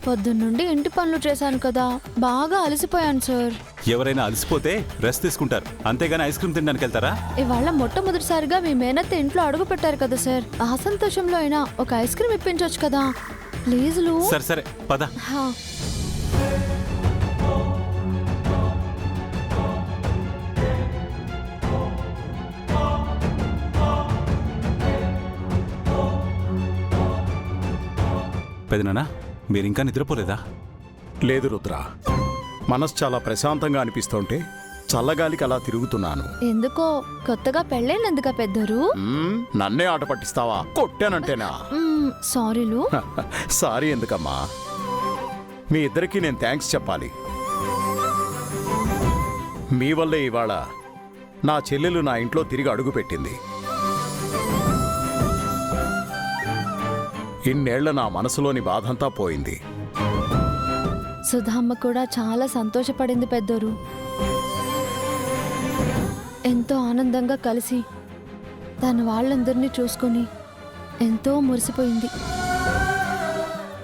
పొద్దున్నుండి ఇంటి పనులు చేశాను కదా, బాగా అలసిపోయాను సార్. ఎవరైనా అలసిపోతే రెస్ట్ తీసుకుంటారు, అంతేగాని ఐస్ క్రీమ్ తినడానికి వెళ్తారా? ఇవాళ మొట్టమొదటిసారిగా మీ మేనత్త ఇంట్లో అడుగు పెట్టారు కదా సార్, ఆ సంతోషంలో అయినా ఒక ఐస్ క్రీమ్ ఇప్పించవచ్చు కదా ప్లీజ్. సరే సరే పద. పెదనాన్న, మీరింకా నిద్రపోలేదా? లేదు రుద్ర, మనసు చాలా ప్రశాంతంగా అనిపిస్తుంటే చల్లగాలికి అలా తిరుగుతున్నాను. ఎందుకో కొత్తగా పెళ్ళైనందుక పెద్దరు? నన్నే ఆట పట్టిస్తావా? కొట్టానంటేనా? సారీలు. సారీ ఎందుకమ్మా, మీ ఇద్దరికీ నేను థ్యాంక్స్ చెప్పాలి. మీ వల్లే ఇవాళ నా చెల్లెలు నా ఇంట్లో తిరిగి అడుగుపెట్టింది. ఇన్నేళ్ల నా మనసులోని బాధంతా పోయింది. సుధామ్మ కూడా చాలా సంతోషపడింది పెద్దరు. ఎంతో ఆనందంగా కలిసి తన వాళ్ళందరినీ చూసుకొని ఎంతో మురిసిపోయింది.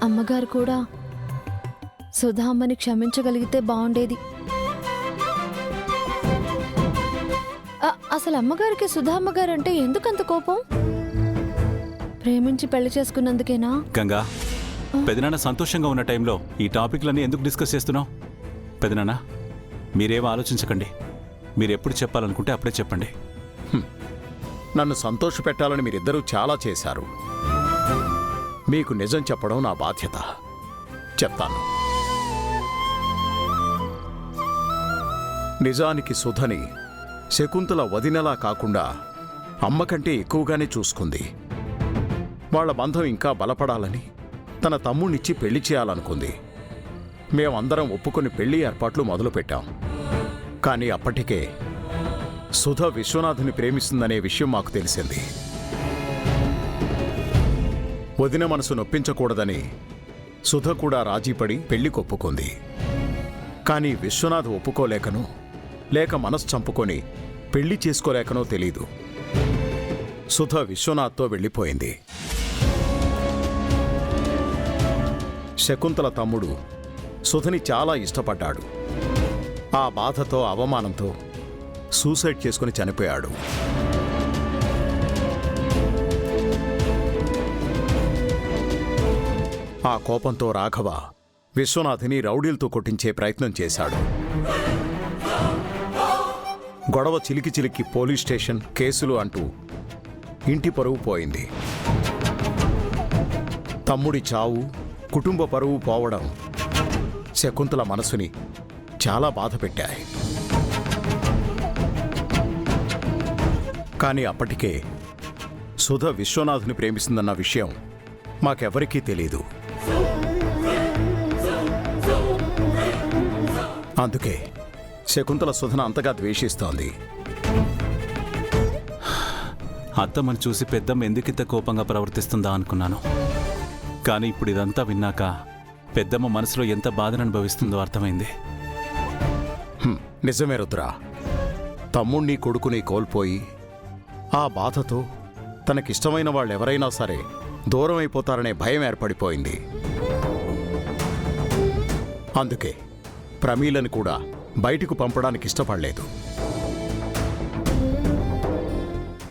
అమ్మగారు కూడా సుధామ్మని క్షమించగలిగితే బాగుండేది. అసలు అమ్మగారికి సుధామ్మగారు అంటే ఎందుకంత కోపం? ప్రేమించి పెళ్లి చేసుకున్నందుకేనా? గంగా, పెదనాన్న సంతోషంగా ఉన్న టైంలో ఈ టాపిక్లన్నీ ఎందుకు డిస్కస్ చేస్తున్నావు? పెదనాన్న, మీరేం ఆలోచించకండి. మీరు ఎప్పుడు చెప్పాలనుకుంటే అప్పుడే చెప్పండి. నన్ను సంతోష పెట్టాలని మీరిద్దరూ చాలా చేశారు. మీకు నిజం చెప్పడం నా బాధ్యత. చెప్తాను. నిజానికి సుధని శకుంతల వదినలా కాకుండా అమ్మకంటే ఎక్కువగానే చూసుకుంది. వాళ్ల బంధం ఇంకా బలపడాలని తన తమ్ముణ్ణిచ్చి పెళ్లి చేయాలనుకుంది. మేమందరం ఒప్పుకొని పెళ్లి ఏర్పాట్లు మొదలుపెట్టాం. కానీ అప్పటికే సుధ విశ్వనాథుని ప్రేమిస్తుందనే విషయం మాకు తెలిసింది. వదిన మనసు నొప్పించకూడదని సుధ కూడా రాజీపడి పెళ్లి కొప్పుకుంది. కానీ విశ్వనాథ్ ఒప్పుకోలేకనో లేక మనసు చంపుకొని పెళ్లి చేసుకోలేకనో తెలీదు, సుధ విశ్వనాథ్తో వెళ్ళిపోయింది. శకుంతల తమ్ముడు సుధని చాలా ఇష్టపడ్డాడు. ఆ బాధతో అవమానంతో సూసైడ్ చేసుకుని చనిపోయాడు. ఆ కోపంతో రాఘవ విశ్వనాథిని రౌడీలతో కొట్టించే ప్రయత్నం చేశాడు. గొడవ చిలికి చిలికి పోలీస్ స్టేషన్ కేసులు అంటూ ఇంటి పరువు పోయింది. తమ్ముడి చావు, కుటుంబ పరువు పోవడం శకుంతల మనసుని చాలా బాధ పెట్టాయి. కానీ అప్పటికే సుధ విశ్వనాథుని ప్రేమిస్తుందన్న విషయం మాకెవరికీ తెలీదు. అందుకే శకుంతల సుధను అంతగా ద్వేషిస్తోంది. అత్తమ్మని చూసి పెద్దమ్మ ఎందుకింత కోపంగా ప్రవర్తిస్తుందా అనుకున్నాను. కానీ ఇప్పుడు ఇదంతా విన్నాక పెద్దమ్మ మనసులో ఎంత బాధను అనుభవిస్తుందో అర్థమైంది. నిజమే రుద్ర, తమ్ముణ్ణి కొడుకుని కోల్పోయి ఆ బాధతో తనకిష్టమైన వాళ్ళెవరైనా సరే దూరం అయిపోతారనే భయం ఏర్పడిపోయింది. అందుకే ప్రమీలని కూడా బయటకు పంపడానికి ఇష్టపడలేదు.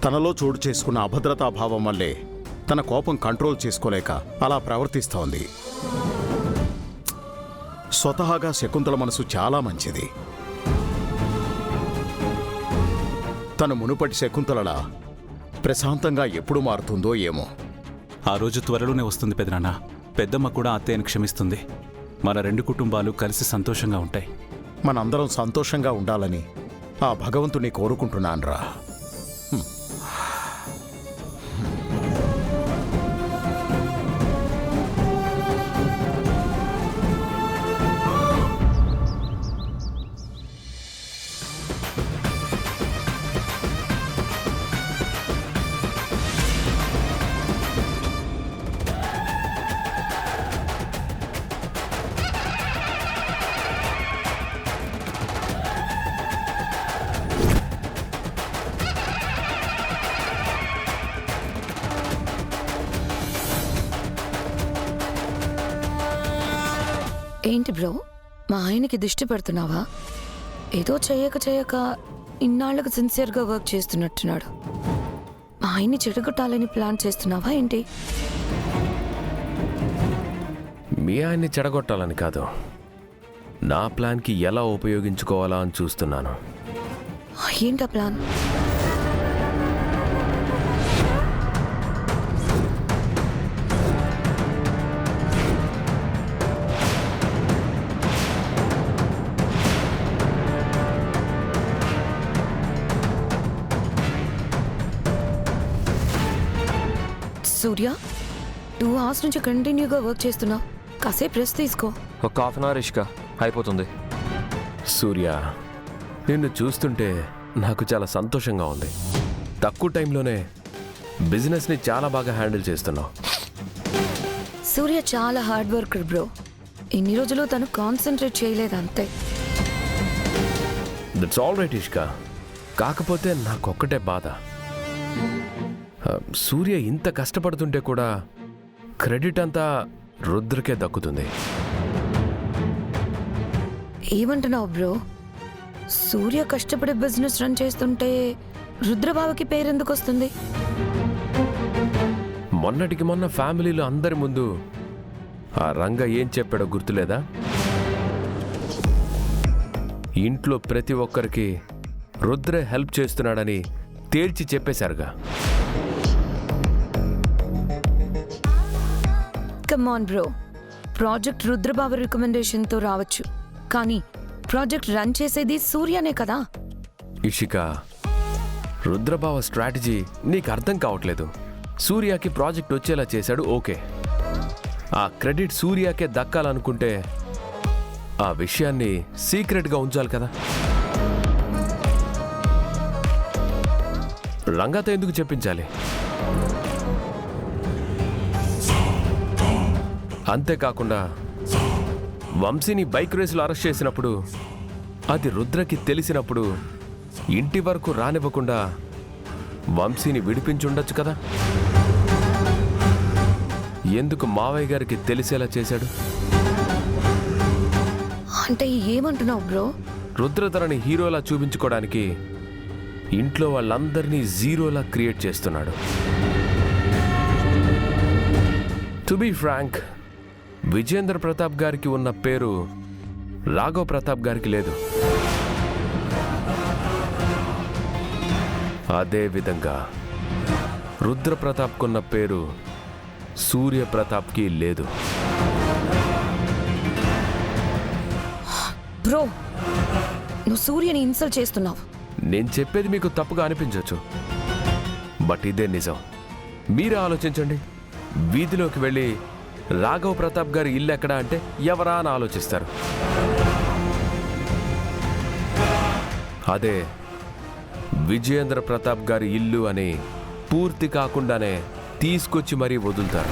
తనలో చోటు చేసుకున్న అభద్రతాభావం వల్లే తన కోపం కంట్రోల్ చేసుకోలేక అలా ప్రవర్తిస్తోంది. స్వతహాగా శకుంతల మనసు చాలా మంచిది. తను మునుపటి శకుంతలలా ప్రశాంతంగా ఎప్పుడు మారుతుందో ఏమో. ఆ రోజు త్వరలోనే వస్తుంది పెదనాన్న. పెద్దమ్మ కూడా అత్తయ్యను క్షమిస్తుంది. మన రెండు కుటుంబాలు కలిసి సంతోషంగా ఉంటాయి. మనందరం సంతోషంగా ఉండాలని ఆ భగవంతుని కోరుకుంటున్నాన్రా. ఏంటి బ్రో, మా ఆయనకి దిష్టి పెడుతున్నావా? ఏదో చేయక ఇన్నాళ్లకు సిన్సియర్గా వర్క్ చేస్తున్నట్టున్నాడు. మా ఆయన్ని చెడగొట్టాలని ప్లాన్ చేస్తున్నావా ఏంటి? మీ ఆయన్ని చెడగొట్టాలని కాదు, నా ప్లాన్కి ఎలా ఉపయోగించుకోవాలా అని చూస్తున్నాను. ఏంటా ప్లాన్? సూర్య, 2 hours నుంచి కంటిన్యూగా వర్క్ చేస్తున్నావు. కాసేపు రెస్ట్ తీసుకో. ఒక హాఫ్ అన్ అవర్ ఇష్క అయిపోతుంది. సూర్య, నిన్ను చూస్తుంటే నాకు చాలా సంతోషంగా ఉంది. తక్కువ టైంలోనే బిజినెస్ని చాలా బాగా హ్యాండిల్ చేస్తున్నావు. సూర్య చాలా హార్డ్ వర్కర్ బ్రో. ఇన్ని రోజులు తను కాన్సన్ట్రేట్ చేయలేదు అంతే. దట్స్ ఆల్ రైట్ ఇష్క. కాకపోతే నాకొక్కటే బాధ, సూర్య ఇంత కష్టపడుతుంటే కూడా క్రెడిట్ అంతా రుద్రకే దక్కుతుంది. ఏమంటున్నావు బ్రో? సూర్య కష్టపడి బిజినెస్ రన్ చేస్తుంటే రుద్రబాబుకి పేరెందుకు వస్తుంది? మొన్నటికి మొన్న ఫ్యామిలీలో అందరి ముందు ఆ రంగ ఏం చెప్పాడో గుర్తులేదా? ఇంట్లో ప్రతి ఒక్కరికి రుద్రే హెల్ప్ చేస్తున్నాడని తేల్చి చెప్పేశారుగా. Come on bro, project Rudrababu రికమెండేషన్తో రావచ్చు, కానీ ప్రాజెక్ట్ రన్ చేసేది సూర్యనే కదా. ఇషిక, రుద్రబావ స్ట్రాటజీ నీకు అర్థం కావట్లేదు. సూర్యకి ప్రాజెక్ట్ వచ్చేలా చేశాడు, ఓకే. ఆ క్రెడిట్ సూర్యకే దక్కాలనుకుంటే ఆ విషయాన్ని సీక్రెట్గా ఉంచాలి కదా. రంగతో ఎందుకు చెప్పించాలి? అంతేకాకుండా వంశీని బైక్ రేసులో అరెస్ట్ చేసినప్పుడు అది రుద్రకి తెలిసినప్పుడు ఇంటి వరకు రానివ్వకుండా వంశీని విడిపించుండొచ్చు కదా. ఎందుకు మావయ్య గారికి తెలిసేలా చేశాడు? అంటే ఏమంటున్నావు బ్రో? రుద్ర తనని హీరోలా చూపించుకోవడానికి ఇంట్లో వాళ్ళందరినీ జీరోలా క్రియేట్ చేస్తున్నాడు. To be frank, Vijendra Pratap గారికి ఉన్న పేరు రాఘవ్ ప్రతాప్ గారికి లేదు. అదే విధంగా రుద్ర ప్రతాప్కున్న పేరు సూర్య ప్రతాప్కి లేదు. బ్రో, నువ్వు సూర్యని ఇన్సల్ట్ చేస్తున్నావు. నేను చెప్పేది మీకు తప్పుగా అనిపించవచ్చు, బట్ ఇదే నిజం. మీరే ఆలోచించండి. వీధిలోకి వెళ్ళి రాఘవ్ ప్రతాప్ గారి ఇల్లు ఎక్కడా అంటే ఎవరా అని ఆలోచిస్తారు. అదే విజయేంద్ర ప్రతాప్ గారి ఇల్లు అని పూర్తి కాకుండానే తీసుకొచ్చి మరీ వదులుతారు.